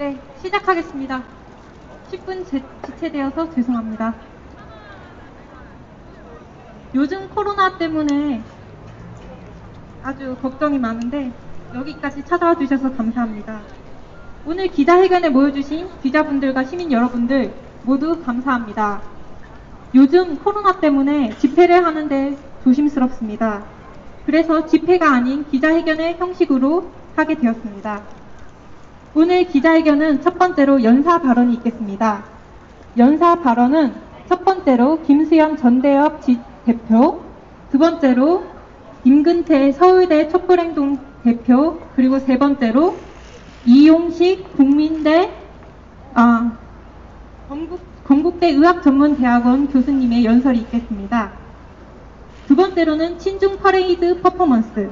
네, 시작하겠습니다. 10분 지체되어서 죄송합니다. 요즘 코로나 때문에 아주 걱정이 많은데 여기까지 찾아와 주셔서 감사합니다. 오늘 기자회견에 모여주신 기자분들과 시민 여러분들 모두 감사합니다. 요즘 코로나 때문에 집회를 하는데 조심스럽습니다. 그래서 집회가 아닌 기자회견의 형식으로 하게 되었습니다. 오늘 기자회견은 첫 번째로 연사 발언이 있겠습니다. 연사 발언은 첫 번째로 김수현 전대협 대표, 두 번째로 임근태 서울대 촛불행동 대표, 그리고 세 번째로 이용식 건국대 의학전문대학원 교수님의 연설이 있겠습니다. 두 번째로는 친중 퍼레이드 퍼포먼스,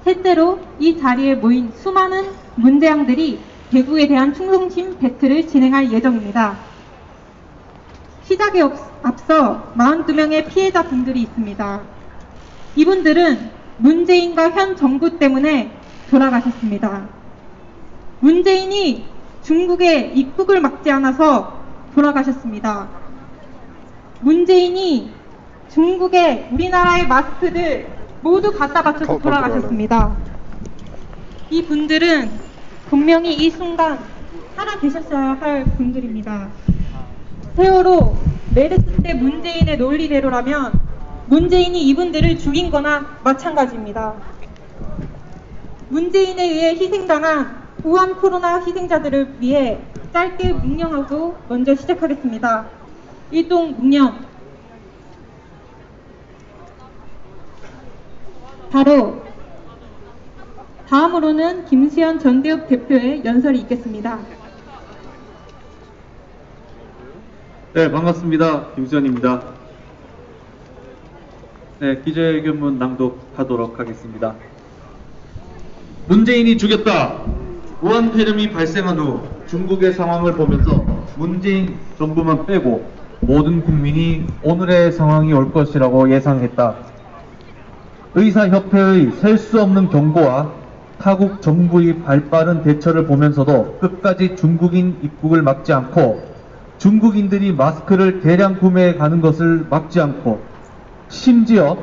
셋째로 이 자리에 모인 수많은 문대양들이 대구에 대한 충성심 배틀을 진행할 예정입니다. 시작에 앞서 42명의 피해자 분들이 있습니다. 이분들은 문재인과 현 정부 때문에 돌아가셨습니다. 문재인이 중국의 입국을 막지 않아서 돌아가셨습니다. 문재인이 중국에 우리나라의 마스크를 모두 갖다 바쳐서 돌아가셨습니다. 이 분들은 분명히 이 순간 살아계셨어야 할 분들입니다. 세월호 메르스 때 문재인의 논리대로라면 문재인이 이분들을 죽인 거나 마찬가지입니다. 문재인에 의해 희생당한 우한 코로나 희생자들을 위해 짧게 묵념하고 먼저 시작하겠습니다. 일동 묵념. 바로 다음으로는 김수현 전대협 대표의 연설이 있겠습니다. 네, 반갑습니다. 김수현입니다. 네, 기자회견문 낭독하도록 하겠습니다. 문재인이 죽였다. 우한 폐렴이 발생한 후 중국의 상황을 보면서 문재인 정부만 빼고 모든 국민이 오늘의 상황이 올 것이라고 예상했다. 의사협회의 셀 수 없는 경고와 타국 정부의 발빠른 대처를 보면서도 끝까지 중국인 입국을 막지 않고 중국인들이 마스크를 대량 구매해 가는 것을 막지 않고 심지어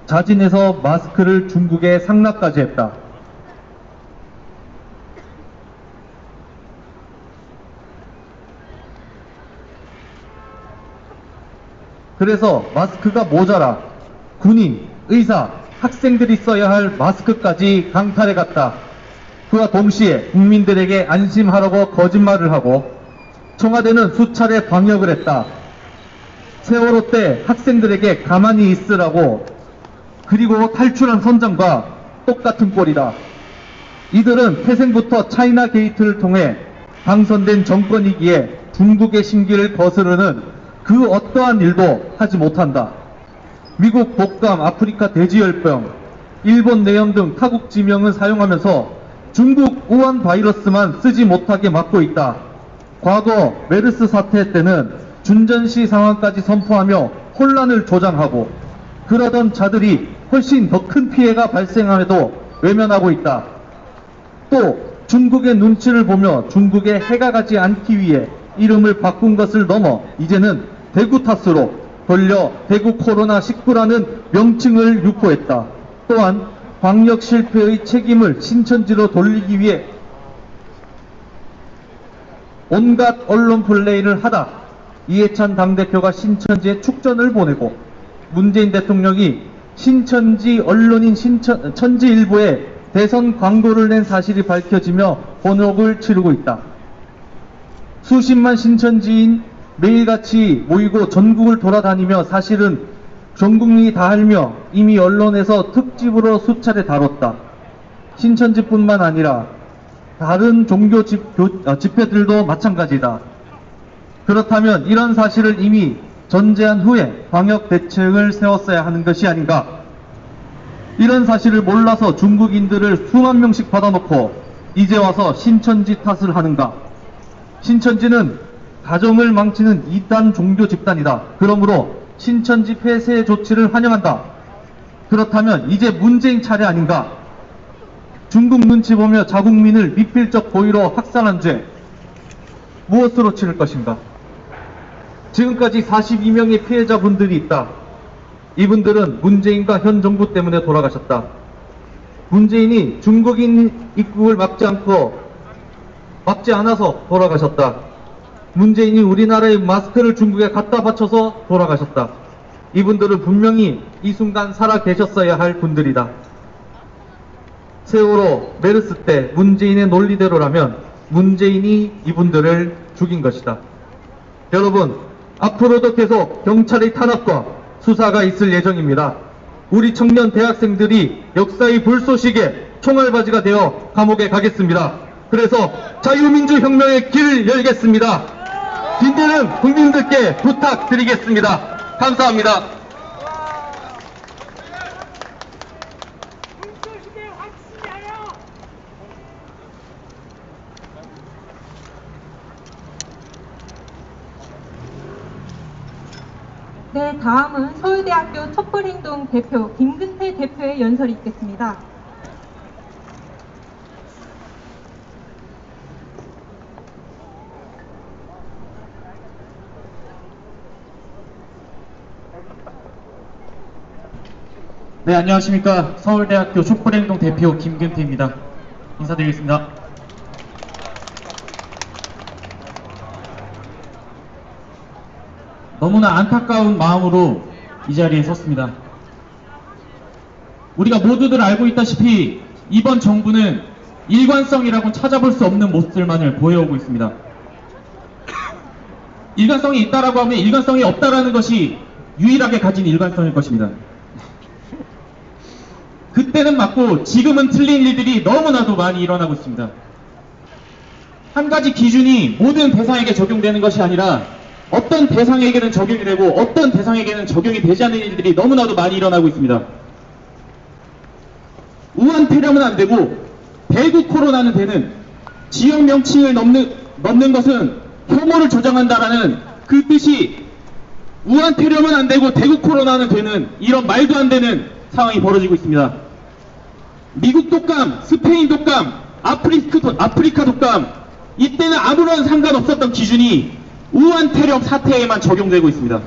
자진해서 마스크를 중국에 상납까지 했다. 그래서 마스크가 모자라 군인, 의사, 학생들이 써야 할 마스크까지 강탈해 갔다. 그와 동시에 국민들에게 안심하라고 거짓말을 하고 청와대는 수차례 방역을 했다. 세월호 때 학생들에게 가만히 있으라고, 그리고 탈출한 선장과 똑같은 꼴이다. 이들은 태생부터 차이나 게이트를 통해 당선된 정권이기에 중국의 심기를 거스르는 그 어떠한 일도 하지 못한다. 미국 독감, 아프리카 돼지열병, 일본 내염 등 타국 지명을 사용하면서 중국 우한 바이러스만 쓰지 못하게 막고 있다. 과거 메르스 사태 때는 준전시 상황까지 선포하며 혼란을 조장하고 그러던 자들이 훨씬 더 큰 피해가 발생함에도 외면하고 있다. 또 중국의 눈치를 보며 중국에 해가 가지 않기 위해 이름을 바꾼 것을 넘어 이제는 대구 탓으로 돌려 대구 코로나19라는 명칭을 유포했다. 또한 방역 실패의 책임을 신천지로 돌리기 위해 온갖 언론 플레이를 하다 이해찬 당대표가 신천지에 축전을 보내고 문재인 대통령이 신천지 언론인 천지일보에 대선 광고를 낸 사실이 밝혀지며 곤혹을 치르고 있다. 수십만 신천지인 매일같이 모이고 전국을 돌아다니며 사실은 전 국민이 다 알며 이미 언론에서 특집으로 수차례 다뤘다. 신천지뿐만 아니라 다른 종교 집회들도 마찬가지다. 그렇다면 이런 사실을 이미 전제한 후에 방역 대책을 세웠어야 하는 것이 아닌가. 이런 사실을 몰라서 중국인들을 수만 명씩 받아놓고 이제 와서 신천지 탓을 하는가. 신천지는 가정을 망치는 이단 종교 집단이다. 그러므로 신천지 폐쇄 조치를 환영한다. 그렇다면 이제 문재인 차례 아닌가. 중국 눈치 보며 자국민을 미필적 고의로 학살한 죄, 무엇으로 치를 것인가? 지금까지 42명의 피해자분들이 있다. 이분들은 문재인과 현 정부 때문에 돌아가셨다. 문재인이 중국인 입국을 막지 않아서 돌아가셨다. 문재인이 우리나라의 마스크를 중국에 갖다 바쳐서 돌아가셨다. 이분들은 분명히 이 순간 살아 계셨어야 할 분들이다. 세월호, 메르스 때 문재인의 논리대로라면 문재인이 이분들을 죽인 것이다. 여러분, 앞으로도 계속 경찰의 탄압과 수사가 있을 예정입니다. 우리 청년 대학생들이 역사의 불쏘시개 총알바지가 되어 감옥에 가겠습니다. 그래서 자유민주혁명의 길을 열겠습니다. 딘대는 국민들께 부탁드리겠습니다. 감사합니다. 네, 다음은 서울대학교 촛불행동 대표 김근태 대표의 연설이 있겠습니다. 네, 안녕하십니까. 서울대학교 촛불행동 대표 김근태입니다. 인사드리겠습니다. 너무나 안타까운 마음으로 이 자리에 섰습니다. 우리가 모두들 알고 있다시피 이번 정부는 일관성이라고 찾아볼 수 없는 모습들만을 보여오고 있습니다. 일관성이 있다라고 하면 일관성이 없다라는 것이 유일하게 가진 일관성일 것입니다. 그때는 맞고 지금은 틀린 일들이 너무나도 많이 일어나고 있습니다. 한 가지 기준이 모든 대상에게 적용되는 것이 아니라 어떤 대상에게는 적용이 되고 어떤 대상에게는 적용이 되지 않는 일들이 너무나도 많이 일어나고 있습니다. 우한 폐렴은 안 되고 대구 코로나는 되는, 지역 명칭을 넘는 것은 혐오를 조장한다라는 그 뜻이 우한 폐렴은 안 되고 대구 코로나는 되는 이런 말도 안 되는 상황이 벌어지고 있습니다. 미국 독감, 스페인 독감, 아프리카 독감, 이때는 아무런 상관없었던 기준이 우한 폐렴 사태에만 적용되고 있습니다.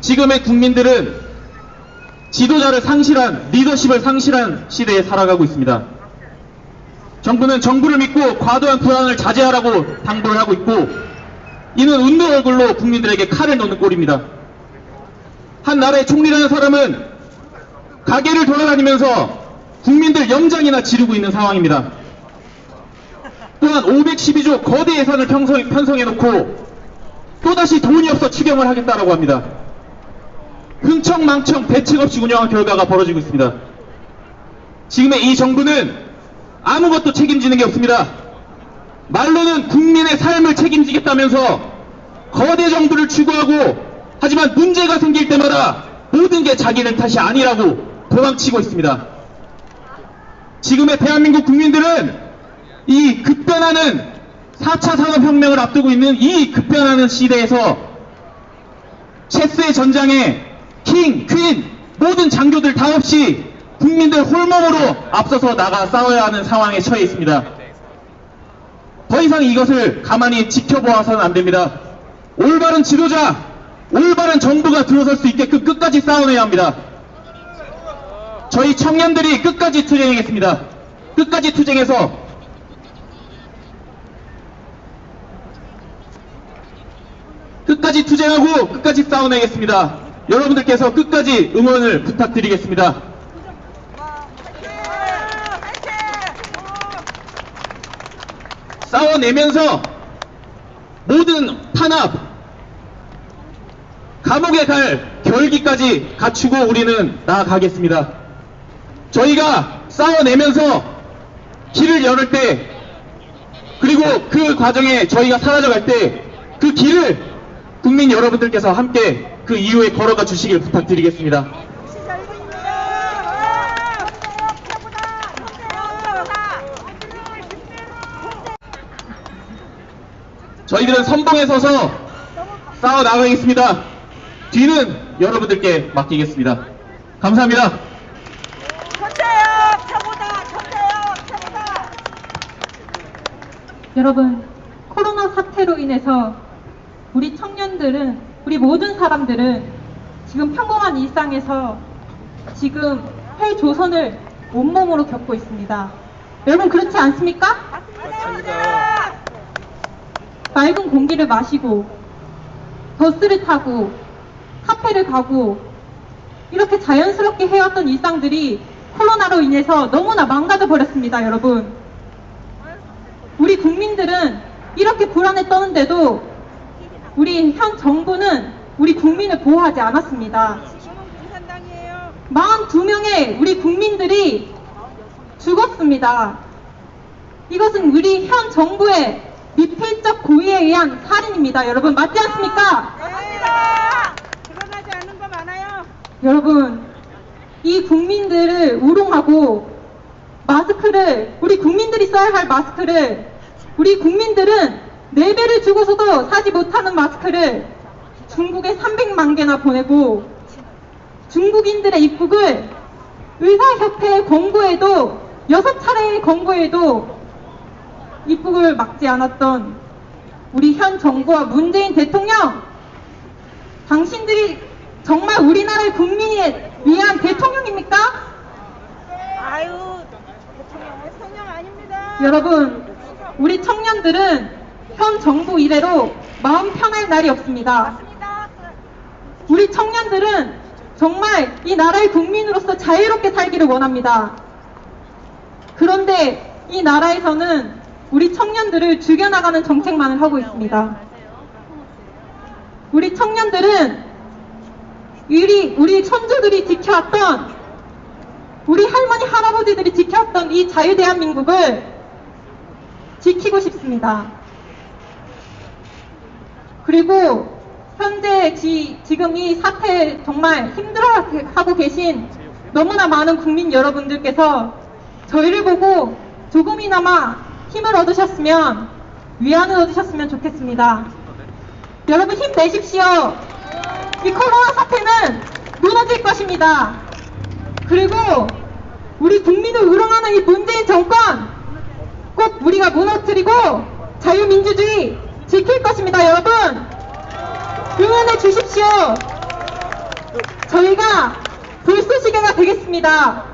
지금의 국민들은 지도자를 상실한, 리더십을 상실한 시대에 살아가고 있습니다. 정부는 정부를 믿고 과도한 불안을 자제하라고 당부를 하고 있고, 이는 웃는 얼굴로 국민들에게 칼을 놓는 꼴입니다. 한 나라의 총리라는 사람은 가게를 돌아다니면서 국민들 염장이나 지르고 있는 상황입니다. 또한 512조 거대 예산을 편성해놓고 또다시 돈이 없어 추경을 하겠다라고 합니다. 흥청망청 대책 없이 운영한 결과가 벌어지고 있습니다. 지금의 이 정부는 아무것도 책임지는 게 없습니다. 말로는 국민의 삶을 책임지겠다면서 거대 정부를 추구하고, 하지만 문제가 생길 때마다 모든 게 자기네 탓이 아니라고 도망치고 있습니다. 지금의 대한민국 국민들은 이 급변하는 4차 산업혁명을 앞두고 있는 이 급변하는 시대에서 체스의 전장에 킹, 퀸, 모든 장교들 다 없이 국민들 홀몸으로 앞서서 나가 싸워야 하는 상황에 처해 있습니다. 더 이상 이것을 가만히 지켜보아서는 안 됩니다. 올바른 지도자, 올바른 정부가 들어설 수 있게끔 끝까지 싸워내야 합니다. 저희 청년들이 끝까지 투쟁하겠습니다. 끝까지 투쟁해서 끝까지 투쟁하고 끝까지 싸워내겠습니다. 여러분들께서 끝까지 응원을 부탁드리겠습니다. 싸워내면서 모든 탄압, 감옥에 갈 결기까지 갖추고 우리는 나아가겠습니다. 저희가 싸워내면서 길을 열을 때, 그리고 그 과정에 저희가 사라져갈 때 그 길을 국민 여러분들께서 함께 그 이후에 걸어가 주시길 부탁드리겠습니다. 저희들은 선봉에 서서 싸워 나가겠습니다. 뒤는 여러분들께 맡기겠습니다. 감사합니다. 여러분, 코로나 사태로 인해서 우리 청년들은, 우리 모든 사람들은 지금 평범한 일상에서 지금 폐조선을 온몸으로 겪고 있습니다. 여러분 그렇지 않습니까? 맞습니다. 맑은 공기를 마시고 버스를 타고 카페를 가고 이렇게 자연스럽게 해왔던 일상들이 코로나로 인해서 너무나 망가져 버렸습니다, 여러분. 우리 국민들은 이렇게 불안에 떠는데도 우리 현 정부는 우리 국민을 보호하지 않았습니다. 지금은 공산당이에요. 42명의 우리 국민들이 죽었습니다. 이것은 우리 현 정부의 미필적 고의에 의한 살인입니다. 여러분 맞지 않습니까? 맞습니다. 드러나지 않은 거 많아요. 여러분 이 국민들을 우롱하고 마스크를, 우리 국민들이 써야 할 마스크를 우리 국민들은 4배를 주고서도 사지 못하는 마스크를 중국에 300만 개나 보내고 중국인들의 입국을 의사협회의 권고에도 6차례의 권고에도 입국을 막지 않았던 우리 현 정부와 문재인 대통령, 당신들이 정말 우리나라의 국민을 위한 대통령입니까? 아유, 대통령 아닙니다. 여러분, 우리 청년들은 현 정부 이래로 마음 편할 날이 없습니다. 맞습니다. 우리 청년들은 정말 이 나라의 국민으로서 자유롭게 살기를 원합니다. 그런데 이 나라에서는 우리 청년들을 죽여나가는 정책만을 하고 있습니다. 우리 청년들은 우리 선조들이 지켜왔던, 우리 할머니 할아버지들이 지켜왔던 이 자유대한민국을 지키고 싶습니다. 그리고 현재 지금 이 사태 정말 힘들어하고 계신 너무나 많은 국민 여러분들께서 저희를 보고 조금이나마 힘을 얻으셨으면, 위안을 얻으셨으면 좋겠습니다. 여러분 힘내십시오. 이 코로나 사태는 무너질 것입니다. 그리고 우리 국민을 우롱하는 이 문재인 정권 꼭 우리가 무너뜨리고 자유민주주의 지킬 것입니다. 여러분 응원해 주십시오. 저희가 불쏘시개가 되겠습니다.